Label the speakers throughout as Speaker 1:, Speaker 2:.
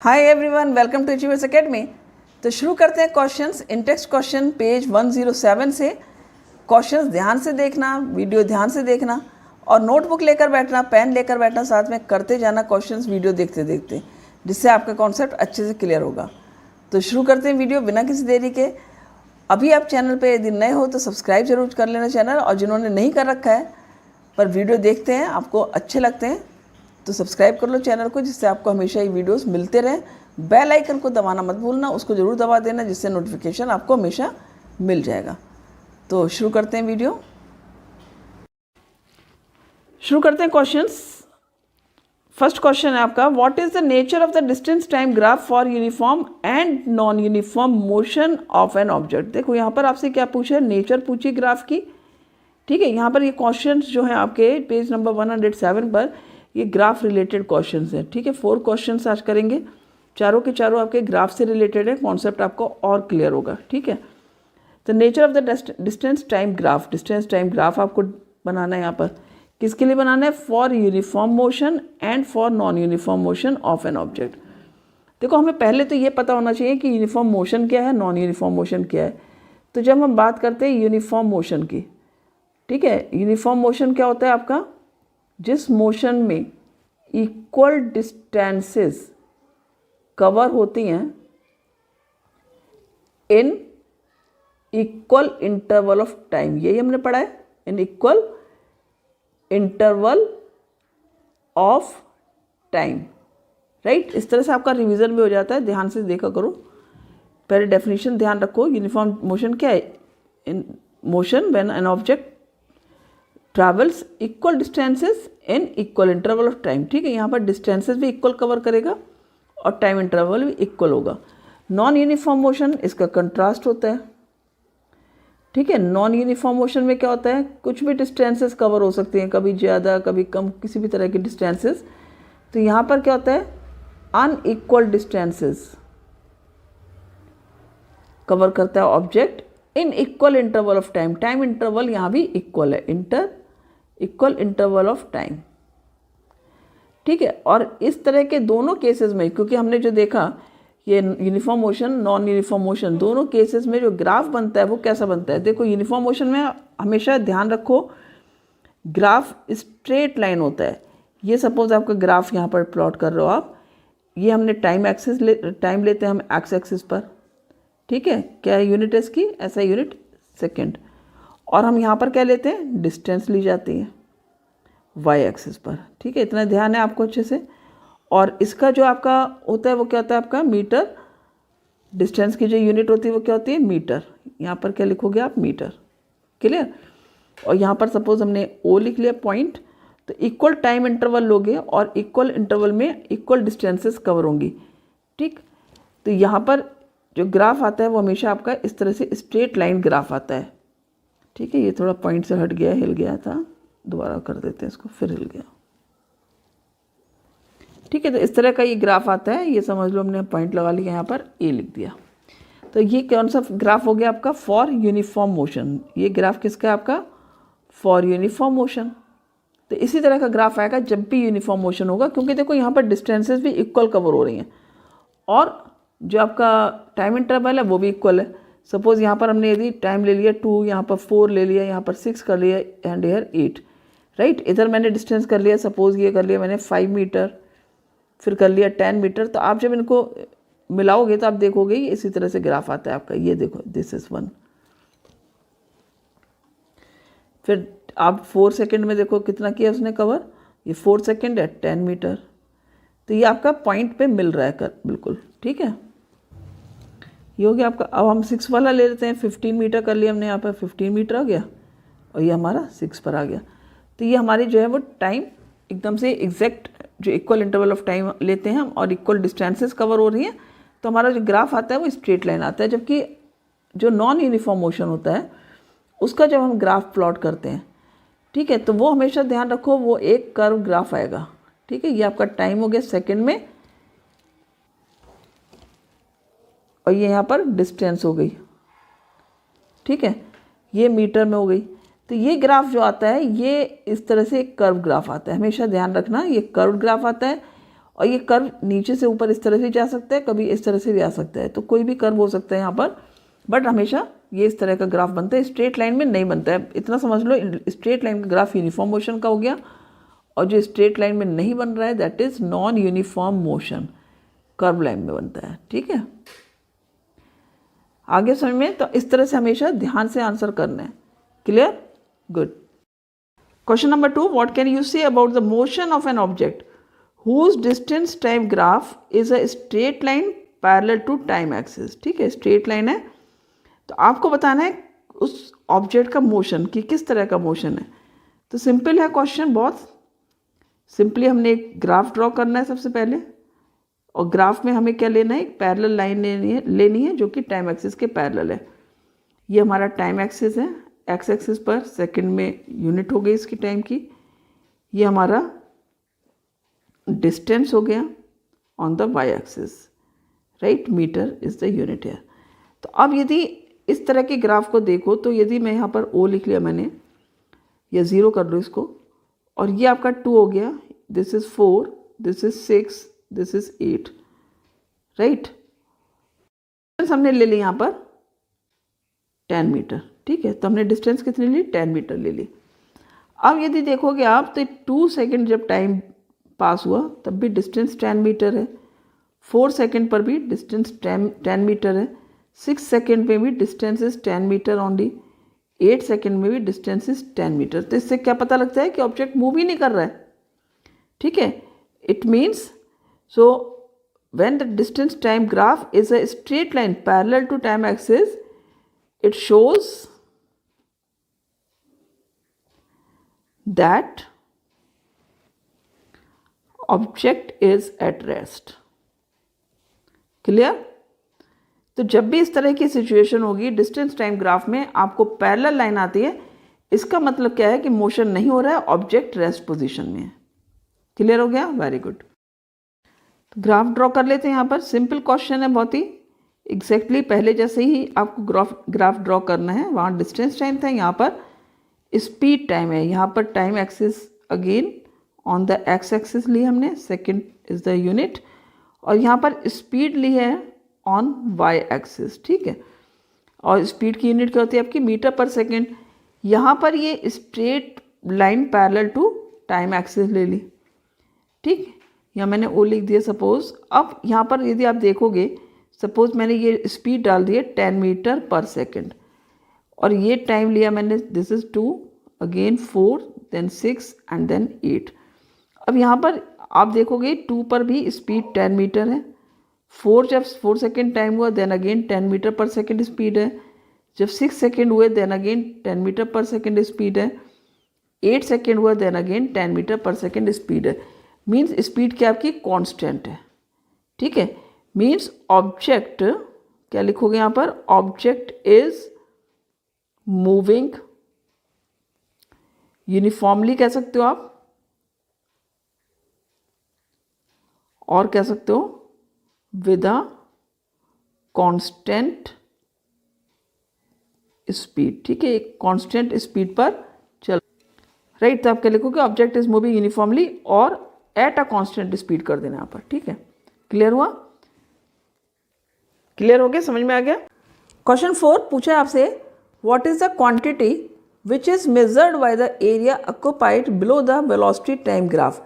Speaker 1: Hi everyone, welcome to Achievers Academy. तो शुरू करते हैं क्वेश्चंस। इंटेक्स्ट क्वेश्चन पेज 107 से। क्वेश्चंस ध्यान से देखना, वीडियो ध्यान से देखना और नोटबुक लेकर बैठना, पेन लेकर बैठना, साथ में करते जाना क्वेश्चंस वीडियो देखते देखते, जिससे आपका कॉन्सेप्ट अच्छे से क्लियर होगा। तो शुरू करते हैं वीडियो बिना किसी देरी के। अभी आप चैनल पर यदि नए हो तो सब्सक्राइब जरूर कर लेना चैनल, और जिन्होंने नहीं कर रखा है पर वीडियो देखते हैं, आपको अच्छे लगते हैं, तो सब्सक्राइब कर लो चैनल को, जिससे आपको हमेशा ये वीडियोस मिलते रहें। बेल आइकन को दबाना मत भूलना, उसको ज़रूर दबा देना, जिससे नोटिफिकेशन आपको हमेशा मिल जाएगा। तो शुरू करते हैं वीडियो। शुरू करते हैं क्वेश्चंस। फर्स्ट क्वेश्चन है आपका, what is the nature of the distance time graph for uniform and non uniform motion of an object. देखो यहाँ पर आपसे क्या पूछा है, नेचर पूछी ग्राफ की। ठीक है, यहाँ पर ये क्वेश्चन जो है आपके पेज नंबर 107 पर, ये ग्राफ रिलेटेड क्वेश्चंस हैं। ठीक है, 4 क्वेश्चंस आज करेंगे, चारों के चारों आपके ग्राफ से रिलेटेड है। कॉन्सेप्ट आपको और क्लियर होगा। ठीक है, तो nature of the distance time graph, distance time graph आपको बनाना है। यहाँ पर किसके लिए बनाना है? For uniform motion and for non uniform motion of an object. देखो, हमें पहले तो ये पता होना चाहिए कि यूनिफॉर्म मोशन क्या है, नॉन यूनिफॉर्म मोशन क्या है। तो जब हम बात करते हैं यूनिफॉर्म मोशन की, ठीक है, यूनिफॉर्म मोशन क्या होता है आपका? जिस मोशन में इक्वल डिस्टेंसेस कवर होती हैं in equal interval of time, यही हमने पढ़ा है, in equal interval of time. Right, इस तरह से आपका रिवीजन भी हो जाता है। ध्यान से देखा करो, पहले डेफिनेशन ध्यान रखो। यूनिफॉर्म मोशन क्या है? In motion when an object travels equal distances in equal interval of time. ठीक है, यहाँ पर डिस्टेंसेस भी इक्वल कवर करेगा और टाइम इंटरवल भी इक्वल होगा। नॉन यूनिफॉर्म मोशन इसका कंट्रास्ट होता है। ठीक है, नॉन यूनिफॉर्म मोशन में क्या होता है? कुछ भी डिस्टेंसेस कवर हो सकती हैं, कभी ज़्यादा कभी कम, किसी भी तरह के डिस्टेंसेस। तो यहाँ पर क्या होता है? अनइक्वल डिस्टेंसेस कवर करता है object in equal interval of time. Time interval यहाँ भी इक्वल है, इक्वल इंटरवल ऑफ टाइम। ठीक है, और इस तरह के दोनों केसेस में, क्योंकि हमने जो देखा ये uniform motion, non uniform motion, दोनों केसेस में जो ग्राफ बनता है वो कैसा बनता है? देखो, यूनिफॉर्म मोशन में हमेशा ध्यान रखो, ग्राफ स्ट्रेट लाइन होता है। ये सपोज आपका ग्राफ यहाँ पर प्लॉट कर रहे हो आप, ये हमने टाइम एक्सिस टाइम लेते हैं हम एक्स एक्सिस पर। ठीक है, क्या है यूनिट है इसकी? ऐसा यूनिट सेकेंड। और हम यहाँ पर क्या लेते हैं? डिस्टेंस ली जाती है वाई एक्सिस पर। ठीक है, इतना ध्यान है आपको अच्छे से। और इसका जो आपका होता है वो क्या होता है? आपका मीटर। डिस्टेंस की जो यूनिट होती है वो क्या होती है? मीटर। यहाँ पर क्या लिखोगे आप? मीटर। क्लियर? और यहाँ पर सपोज हमने ओ लिख लिया पॉइंट, तो इक्वल टाइम इंटरवल लोगे और इक्वल इंटरवल में इक्वल डिस्टेंसेस कवर होंगी। ठीक, तो यहाँ पर जो ग्राफ आता है वो हमेशा आपका इस तरह से स्ट्रेट लाइन ग्राफ आता है। ठीक है, ये थोड़ा पॉइंट से हट गया, हिल गया था, दोबारा कर देते हैं इसको, फिर हिल गया। ठीक है, तो इस तरह का ये ग्राफ आता है। ये समझ लो हमने पॉइंट लगा लिया, यहाँ पर ए लिख दिया। तो ये कौन सा ग्राफ हो गया आपका? For uniform motion. ये ग्राफ किसका है आपका? For uniform motion. तो इसी तरह का ग्राफ आएगा जब भी यूनिफॉर्म मोशन होगा, क्योंकि देखो यहाँ पर डिस्टेंसेस भी इक्वल कवर हो रही हैं और जो आपका टाइम इंटरवल है वो भी इक्वल है। सपोज यहाँ पर हमने यदि टाइम ले लिया 2, यहाँ पर 4 ले लिया, यहाँ पर 6 कर लिया एंड हेयर 8। राइट, इधर मैंने डिस्टेंस कर लिया, सपोज ये कर लिया मैंने 5 मीटर, फिर कर लिया 10 मीटर। तो आप जब इनको मिलाओगे तो आप देखोगे ये इसी तरह से ग्राफ आता है आपका। ये देखो, दिस इज 1। फिर आप 4 सेकेंड में देखो कितना किया उसने कवर, ये 4 सेकेंड है, 10 मीटर। तो ये आपका पॉइंट पे मिल रहा है बिल्कुल। ठीक है, ये हो गया आपका। अब हम 6 वाला ले लेते हैं। 15 मीटर कर लिया हमने, यहाँ पर 15 मीटर आ गया और ये हमारा 6 पर आ गया। तो ये हमारी जो है वो टाइम एकदम से एग्जैक्ट, जो इक्वल इंटरवल ऑफ टाइम लेते हैं हम और इक्वल डिस्टेंसेस कवर हो रही हैं, तो हमारा जो ग्राफ आता है वो स्ट्रेट लाइन आता है। जबकि जो नॉन यूनिफॉर्म मोशन होता है उसका जब हम ग्राफ प्लॉट करते हैं, ठीक है, तो वो हमेशा ध्यान रखो वो एक कर्व ग्राफ आएगा। ठीक है, ये आपका टाइम हो गया सेकेंड में और ये यहाँ पर डिस्टेंस हो गई। ठीक है, ये मीटर में हो गई। तो ये ग्राफ जो आता है ये इस तरह से एक कर्व ग्राफ आता है, हमेशा ध्यान रखना, ये कर्व ग्राफ आता है और ये कर्व नीचे से ऊपर इस तरह से जा सकता है, कभी इस तरह से भी आ सकता है, तो कोई भी कर्व हो सकता है यहाँ पर, बट हमेशा ये इस तरह का ग्राफ बनता है, स्ट्रेट लाइन में नहीं बनता है। इतना समझ लो, स्ट्रेट लाइन का ग्राफ यूनिफॉर्म मोशन का हो गया, और जो स्ट्रेट लाइन में नहीं बन रहा है that is non uniform motion, curve line में बनता है। ठीक है, आगे समझ में? तो इस तरह से हमेशा ध्यान से आंसर करना है। Clear? Good. Question number 2, what can you say about the motion of an object whose distance time graph is a straight line parallel to time axis. ठीक है, स्ट्रेट लाइन है, तो आपको बताना है उस ऑब्जेक्ट का मोशन कि किस तरह का मोशन है। तो सिंपल है क्वेश्चन, बहुत सिंपली हमने एक ग्राफ ड्रॉ करना है सबसे पहले, और ग्राफ में हमें क्या लेना है, एक पैरेलल लाइन लेनी है जो कि टाइम एक्सिस के पैरेलल है। ये हमारा टाइम एक्सिस है, एक्स एक्सिस पर सेकंड में यूनिट हो गई इसकी टाइम की। ये हमारा डिस्टेंस हो गया on the y axis, right, metre is the unit है। तो अब यदि इस तरह के ग्राफ को देखो, तो यदि मैं यहाँ पर ओ लिख लिया मैंने, या 0 कर लो इसको, और ये आपका 2 हो गया, this is 4, this is 6, this is 8, right. हमने ले ली यहाँ पर 10 मीटर। ठीक है, तो हमने डिस्टेंस कितनी ली, 10 मीटर ले ली। अब यदि देखोगे आप, तो 2 सेकेंड जब टाइम पास हुआ तब भी डिस्टेंस 10 मीटर है, 4 सेकेंड पर भी डिस्टेंस 10 मीटर है, 6 सेकेंड में भी distance is 10 metre only, 8 second में भी डिस्टेंस इज 10 मीटर। तो इससे क्या पता लगता है कि ऑब्जेक्ट मूव ही नहीं कर रहा है। ठीक है, it means, so when the distance time graph is a straight line parallel to time axis, it shows that object is at rest. Clear? तो जब भी इस तरह की सिचुएशन होगी डिस्टेंस टाइम ग्राफ में, आपको पैरेलल लाइन आती है, इसका मतलब क्या है कि मोशन नहीं हो रहा है, ऑब्जेक्ट रेस्ट पोजीशन में है। क्लियर हो गया? Very good. तो ग्राफ ड्रॉ कर लेते हैं। यहाँ पर सिंपल क्वेश्चन है बहुत ही, एग्जैक्टली पहले जैसे ही आपको ग्राफ ड्रॉ करना है। वहाँ डिस्टेंस टाइम था, यहाँ पर स्पीड टाइम है। यहाँ पर time axis again on the X axis ली हमने, सेकंड इज द यूनिट, और यहाँ पर स्पीड ली है ऑन वाई एक्सिस। ठीक है, और स्पीड की यूनिट क्या होती है आपकी, मीटर पर सेकेंड। यहाँ पर ये straight line parallel to time axis ले ली। ठीक, यहाँ मैंने ओ लिख दिया सपोज। अब यहाँ पर यदि आप देखोगे, सपोज मैंने ये स्पीड डाल दी है 10 मीटर पर सेकेंड, और ये टाइम लिया मैंने, this is 2, again 4, then 6 and then 8। अब यहाँ पर आप देखोगे 2 पर भी स्पीड 10 मीटर है, 4 जब 4 सेकेंड टाइम हुआ देन अगेन 10 मीटर पर सेकेंड स्पीड है, जब 6 सेकेंड हुए देन अगेन 10 मीटर पर सेकेंड स्पीड है, 8 सेकेंड हुआ देन अगेन 10 मीटर पर सेकेंड स्पीड है। मीन्स स्पीड क्या आपकी कांस्टेंट है। ठीक है, मीन्स ऑब्जेक्ट, क्या लिखोगे यहाँ पर, ऑब्जेक्ट इज मूविंग यूनिफॉर्मली कह सकते हो आप, और कह सकते हो विद अ कांस्टेंट स्पीड। ठीक है, एक कांस्टेंट स्पीड पर चल, राइट। तो आप क्या लिखोगे, ऑब्जेक्ट इज मूविंग यूनिफॉर्मली और एट अ कांस्टेंट स्पीड कर देना यहाँ पर। ठीक है, क्लियर हुआ? क्लियर हो गया, समझ में आ गया? क्वेश्चन 4 पूछा है आपसे, what is the quantity which is measured by the area occupied below the velocity time graph.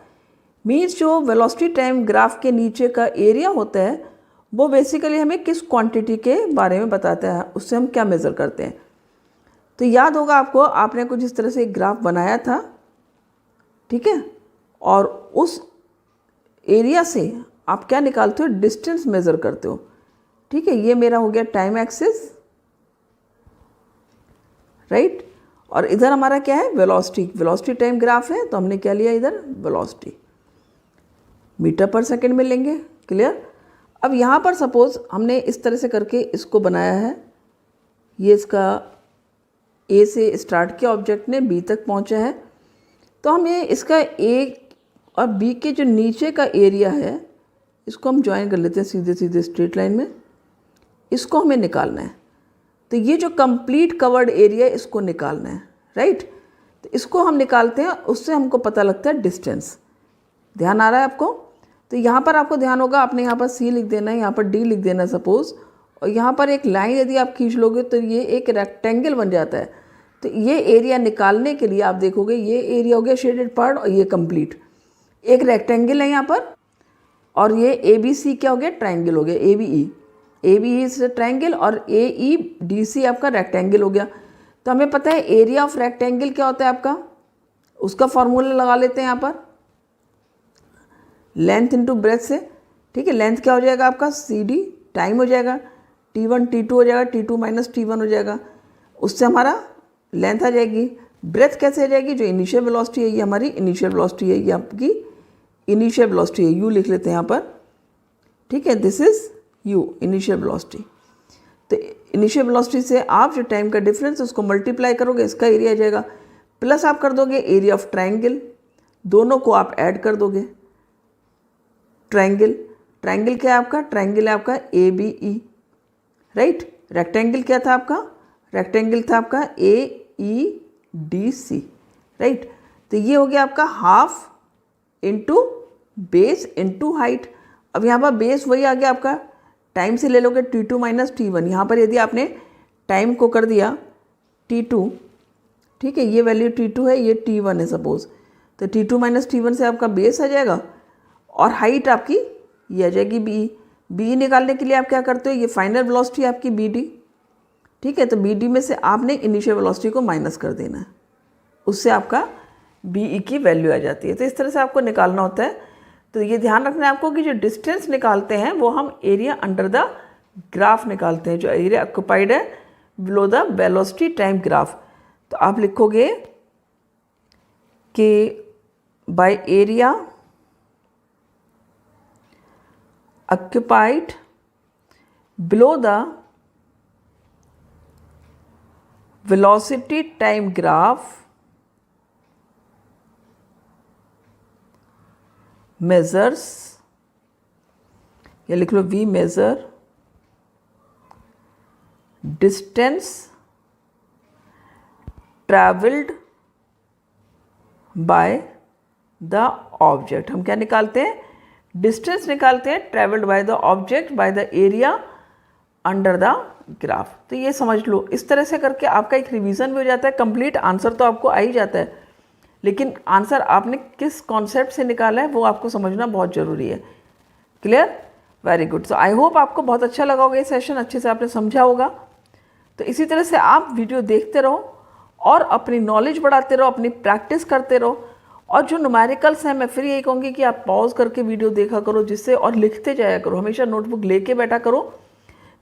Speaker 1: Means जो वेलोसिटी टाइम ग्राफ के नीचे का एरिया होता है वो बेसिकली हमें किस क्वांटिटी के बारे में बताता है, उससे हम क्या मेज़र करते हैं। तो याद होगा आपको, आपने कुछ इस तरह से एक ग्राफ बनाया था। ठीक है, और उस एरिया से आप क्या निकालते हो, डिस्टेंस मेज़र करते हो। ठीक है, ये मेरा हो गया टाइम एक्सिस, राइट, और इधर हमारा क्या है, वेलोसिटी। वेलोसिटी टाइम ग्राफ है तो हमने क्या लिया इधर, वेलोसिटी मीटर पर सेकंड में लेंगे। क्लियर? अब यहाँ पर सपोज हमने इस तरह से करके इसको बनाया है, ये इसका ए से स्टार्ट किया ऑब्जेक्ट ने, बी तक पहुँचा है, तो हमें इसका ए और बी के जो नीचे का एरिया है इसको हम ज्वाइन कर लेते हैं सीधे सीधे स्ट्रेट लाइन में, इसको हमें निकालना है। तो ये जो कंप्लीट कवर्ड एरिया है इसको निकालना है, राइट। तो इसको हम निकालते हैं, उससे हमको पता लगता है डिस्टेंस। ध्यान आ रहा है आपको? तो यहाँ पर आपको ध्यान होगा, आपने यहाँ पर सी लिख देना है, यहाँ पर डी लिख देना सपोज, और यहाँ पर एक लाइन यदि आप खींच लोगे तो ये एक रेक्टेंगल बन जाता है। तो ये एरिया निकालने के लिए आप देखोगे ये एरिया हो गया शेडेड पार्ट और ये कंप्लीट एक रेक्टेंगल है यहाँ पर, और ये ए बी सी क्या हो गया, ट्रायंगल हो गया, ए बी ई से ट्रायंगल और ए ई डी सी आपका रेक्टेंगल हो गया। तो हमें पता है एरिया ऑफ रेक्टेंगल क्या होता है आपका, उसका फॉर्मूला लगा लेते हैं यहाँ पर, लेंथ इंटू ब्रेथ से। ठीक है, लेंथ क्या हो जाएगा आपका सी डी, टाइम हो जाएगा T1 T2 हो जाएगा, T2 माइनस T1 हो जाएगा, उससे हमारा लेंथ आ जाएगी। ब्रेथ कैसे आ जाएगी, जो इनिशियल वेलोसिटी है ये हमारी इनिशियल वेलोसिटी है, ये आपकी इनिशियल वेलोसिटी है, यू लिख लेते हैं यहाँ पर। ठीक है, this is you initial velocity. तो इनिशियल वेलोसिटी से आप जो टाइम का डिफरेंस है उसको मल्टीप्लाई करोगे, इसका एरिया आ जाएगा, प्लस आप कर दोगे एरिया ऑफ ट्रायंगल, दोनों को आप ऐड कर दोगे। ट्रायंगल, ट्रायंगल क्या है आपका, ट्रायंगल है आपका A B E, right. Rectangle क्या था आपका, रेक्टेंगल था आपका ए ई डी सी, राइट। तो ये हो गया आपका half into base into height. अब यहाँ पर बेस वही आ गया आपका, टाइम से ले लोगे T2 माइनस T1, यहाँ पर यदि आपने टाइम को कर दिया T2, ठीक है, ये वैल्यू T2 है, ये T1 है सपोज, तो T2 माइनस T1 से आपका बेस आ जाएगा और हाइट आपकी ये आ जाएगी बी निकालने के लिए आप क्या करते हो, ये फाइनल वेलोसिटी आपकी बी डी। ठीक है, तो बी डी में से आपने इनिशियल वेलोसिटी को माइनस कर देना है, उससे आपका बी ई की वैल्यू आ जाती है। तो इस तरह से आपको निकालना होता है। तो ये ध्यान रखना है आपको कि जो डिस्टेंस निकालते हैं वो हम एरिया अंडर द ग्राफ निकालते हैं, जो एरिया ऑक्यूपाइड है below the velocity time graph. तो आप लिखोगे कि by area occupied below the velocity time graph measures, या लिख लो we measure distance traveled by the object। हम क्या निकालते हैं, डिस्टेंस निकालते हैं travelled by the object by the area under the graph. तो ये समझ लो, इस तरह से करके आपका एक रिवीजन भी हो जाता है। कंप्लीट आंसर तो आपको आ ही जाता है, लेकिन आंसर आपने किस कॉन्सेप्ट से निकाला है वो आपको समझना बहुत ज़रूरी है। Clear, very good. So I hope आपको बहुत अच्छा लगा होगा ये सेशन, अच्छे से आपने समझा होगा। तो इसी तरह से आप वीडियो देखते रहो और अपनी नॉलेज बढ़ाते रहो, अपनी प्रैक्टिस करते रहो। और जो न्यूमेरिकल्स हैं मैं फिर यही कहूँगी कि आप पॉज करके वीडियो देखा करो, जिससे और लिखते जाया करो, हमेशा नोटबुक लेके बैठा करो।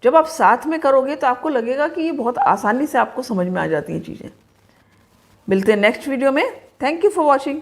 Speaker 1: जब आप साथ में करोगे तो आपको लगेगा कि ये बहुत आसानी से आपको समझ में आ जाती हैं चीज़ें। मिलते हैं नेक्स्ट वीडियो में। Thank you for watching.